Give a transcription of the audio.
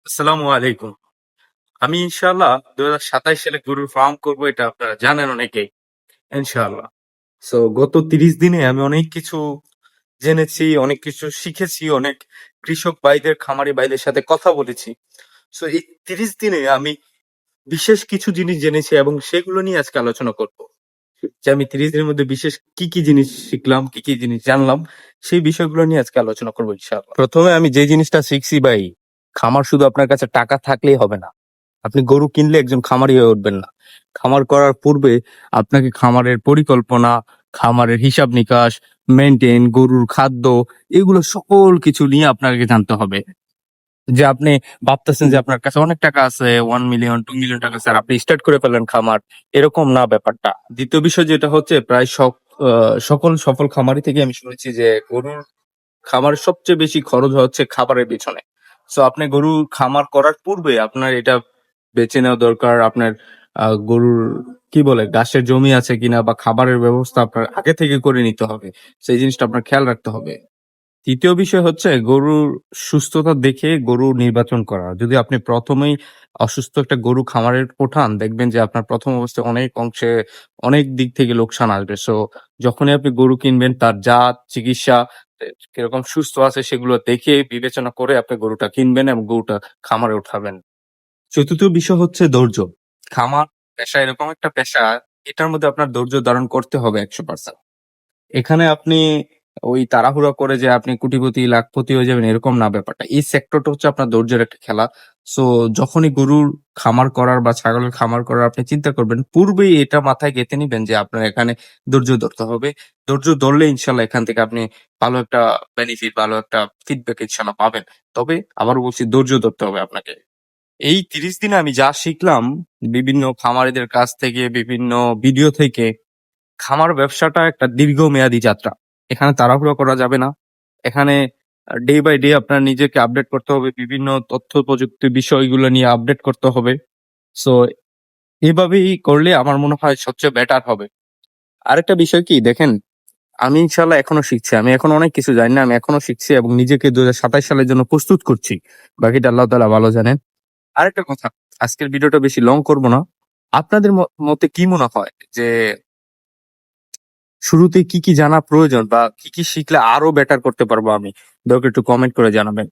আসসালামু আলাইকুম। আমি ইনশাআল্লাহ ২০২৭ সালে গরুর ফার্ম করব, এটা আপনারা জানেন অনেকেই। ইনশাআল্লাহ। সো গত ৩০ দিনে আমি অনেক কিছু জেনেছি, অনেক কিছু শিখেছি, অনেক কৃষক ভাইদের, খামারি ভাইদের সাথে কথা বলেছি। সো এই ৩০ দিনে আমি বিশেষ কিছু জিনিস জেনেছি এবং সেগুলো নিয়ে আজকে আলোচনা করব। যে আমি ৩০ দিনের মধ্যে বিশেষ কি, কি জিনিস শিখলাম, কি, কি জিনিস জানলাম, সেই বিষয়গুলো নিয়ে আজকে আলোচনা করব ইনশাআল্লাহ। ১ম এ আমি যে জিনিসটা শিখছি ভাই, খামার শুধু আপনার কাছে টাকা থাকলেই হবে না। আপনি গরু কিনলে একজন খামারি হয়ে উঠবেন না। খামার করার পূর্বে আপনাকে খামারের পরিকল্পনা, খামারের হিসাব নিকাশ, মেইনটেইন, গরুর খাদ্য, এগুলো সকল কিছু নিয়ে আপনাকে জানতে হবে। যে আপনি ভাবতেছেন যে আপনার কাছে অনেক টাকা আছে, 1 মিলিয়ন 2 মিলিয়ন টাকা স্যার, আপনি স্টার্ট করে ফেললেন খামার, এরকম না ব্যাপারটা। দ্বিতীয় বিষয় যেটা হচ্ছে, প্রায় সকল সফল খামারি থেকে আমি শুনেছি যে গরুর খামারের সবচেয়ে বেশি খরচ হচ্ছে খাবারের পিছনে। সো আপনি গরুর খামার করার পূর্বে আপনার এটা বেছে নেওয়া দরকার, আপনার গরুর কি বলে ঘাসের জমি আছে কিনা বা খাবারের ব্যবস্থা আপনার আগে থেকে করে নিতে হবে। সেই জিনিসটা আপনার খেয়াল রাখতে হবে। তৃতীয় বিষয় হচ্ছে গরুর সুস্থতা দেখে গরু নির্বাচন করা। যদি আপনি প্রথমেই অসুস্থ একটা গরু খামারে ওঠান, দেখবেন যে আপনার প্রথম অবস্থায় অনেক অংশে অনেক দিক থেকে লোকসান আসবে। সো যখনই আপনি গরু কিনবেন, তার জাত, চিকিৎসা, কিরকম সুস্থ আছে সেগুলো দেখে বিবেচনা করে আপনি গরুটা কিনবেন এবং গরুটা খামারে উঠাবেন। চতুর্থ বিষয় হচ্ছে ধৈর্য। খামার পেশা এরকম একটা পেশা, এটার মধ্যে আপনার ধৈর্য ধারণ করতে হবে 100%। এখানে আপনি ওই তাড়াহুড়া করে যে আপনি কোটিপতি, লাখপতি হয়ে যাবেন এরকম না ব্যাপারটা। এই সেক্টরটা হচ্ছে আপনার ধৈর্যের একটা খেলা। সো যখনই গরুর খামার করার বা ছাগলের খামার করার আপনি চিন্তা করবেন, পূর্বেই এটা মাথায় গেঁথে নিবেন যে আপনার এখানে ধৈর্য ধরতে হবে। ধৈর্য ধরলে ইনশাল্লাহ এখান থেকে আপনি ভালো একটা বেনিফিট, ভালো একটা ফিডব্যাক ইনশাল্লাহ পাবেন। তবে আবারও বলছি, ধৈর্য ধরতে হবে আপনাকে। এই ৩০ দিনে আমি যা শিখলাম বিভিন্ন খামারিদের কাছ থেকে, বিভিন্ন ভিডিও থেকে, খামার ব্যবসাটা একটা দীর্ঘমেয়াদী যাত্রা। এখানে তাড়াহুড়ো করা যাবে না। এখানে ডে বাই ডে আপনার নিজেকে আপডেট করতে হবে। বিভিন্ন তথ্য প্রযুক্তি বিষয়গুলো নিয়ে আপডেট করতে হবে। সো এভাবেই করলে আমার মনে হয় সবচেয়ে বেটার হবে। আরেকটা বিষয় কি দেখেন, আমি ইনশাল্লাহ এখনো শিখছি। আমি এখন অনেক কিছু জানি না। আমি এখনো শিখছি এবং নিজেকে ২০২৭ সালের জন্য প্রস্তুত করছি। বাকিটা আল্লাহ তাআলা ভালো জানেন। আরেকটা কথা, আজকের ভিডিওটা বেশি লং করব না। আপনাদের মতে কি মনে হয় যে শুরুতে কি, কি জানা প্রয়োজন বা কি, কি শিখলে আরো বেটার করতে পারবো আমি? দয়া করে একটু কমেন্ট করে জানাবেন।